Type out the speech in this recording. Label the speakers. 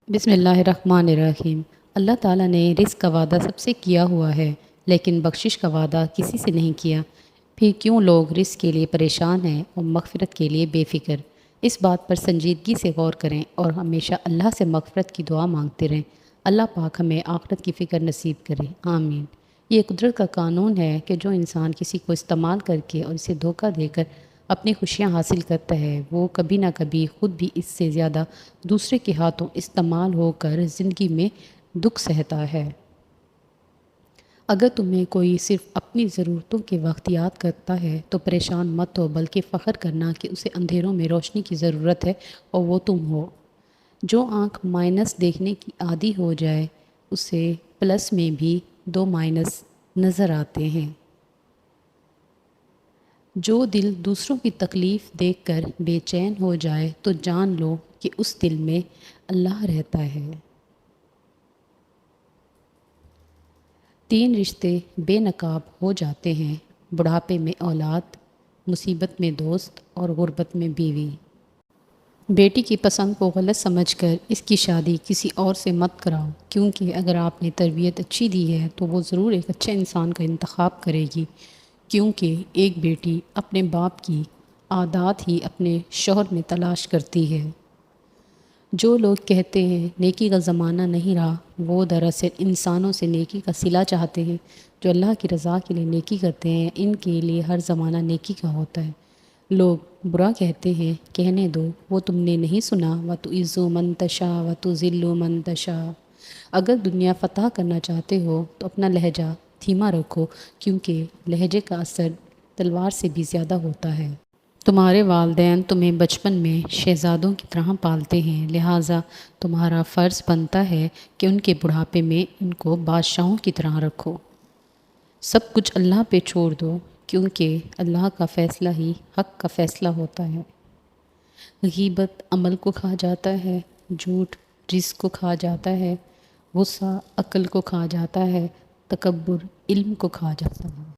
Speaker 1: بسم اللہ الرحمن الرحیم۔ اللہ تعالیٰ نے رزق کا وعدہ سب سے کیا ہوا ہے، لیکن بخشش کا وعدہ کسی سے نہیں کیا۔ پھر کیوں لوگ رزق کے لیے پریشان ہیں اور مغفرت کے لیے بے فکر؟ اس بات پر سنجیدگی سے غور کریں اور ہمیشہ اللہ سے مغفرت کی دعا مانگتے رہیں۔ اللہ پاک ہمیں آخرت کی فکر نصیب کرے، آمین۔ یہ قدرت کا قانون ہے کہ جو انسان کسی کو استعمال کر کے اور اسے دھوکہ دے کر اپنی خوشیاں حاصل کرتا ہے، وہ کبھی نہ کبھی خود بھی اس سے زیادہ دوسرے کے ہاتھوں استعمال ہو کر زندگی میں دکھ سہتا ہے۔ اگر تمہیں کوئی صرف اپنی ضرورتوں کے وقت یاد کرتا ہے تو پریشان مت ہو، بلکہ فخر کرنا کہ اسے اندھیروں میں روشنی کی ضرورت ہے اور وہ تم ہو۔ جو آنکھ مائنس دیکھنے کی عادی ہو جائے اسے پلس میں بھی دو مائنس نظر آتے ہیں۔ جو دل دوسروں کی تکلیف دیکھ کر بے چین ہو جائے تو جان لو کہ اس دل میں اللہ رہتا ہے۔ 3 رشتے بے نقاب ہو جاتے ہیں: بڑھاپے میں اولاد، مصیبت میں دوست اور غربت میں بیوی۔ بیٹی کی پسند کو غلط سمجھ کر اس کی شادی کسی اور سے مت کراؤ، کیونکہ اگر آپ نے تربیت اچھی دی ہے تو وہ ضرور ایک اچھے انسان کا انتخاب کرے گی، کیونکہ ایک بیٹی اپنے باپ کی عادات ہی اپنے شوہر میں تلاش کرتی ہے۔ جو لوگ کہتے ہیں نیکی کا زمانہ نہیں رہا، وہ دراصل انسانوں سے نیکی کا صلہ چاہتے ہیں۔ جو اللہ کی رضا کے لیے نیکی کرتے ہیں ان کے لیے ہر زمانہ نیکی کا ہوتا ہے۔ لوگ برا کہتے ہیں، کہنے دو، وہ تم نے نہیں سنا وَتُعِزُّ مَن تَشَاءُ وَتُذِلُّ مَن تَشَاءُ۔ اگر دنیا فتح کرنا چاہتے ہو تو اپنا لہجہ دھیما رکھو، کیونکہ لہجے کا اثر تلوار سے بھی زیادہ ہوتا ہے۔ تمہارے والدین تمہیں بچپن میں شہزادوں کی طرح پالتے ہیں، لہٰذا تمہارا فرض بنتا ہے کہ ان کے بڑھاپے میں ان کو بادشاہوں کی طرح رکھو۔ سب کچھ اللہ پہ چھوڑ دو، کیونکہ اللہ کا فیصلہ ہی حق کا فیصلہ ہوتا ہے۔ غیبت عمل کو کھا جاتا ہے، جھوٹ رزق کو کھا جاتا ہے، غصہ عقل کو کھا جاتا ہے، تکبر علم کو کھا جاتا ہے۔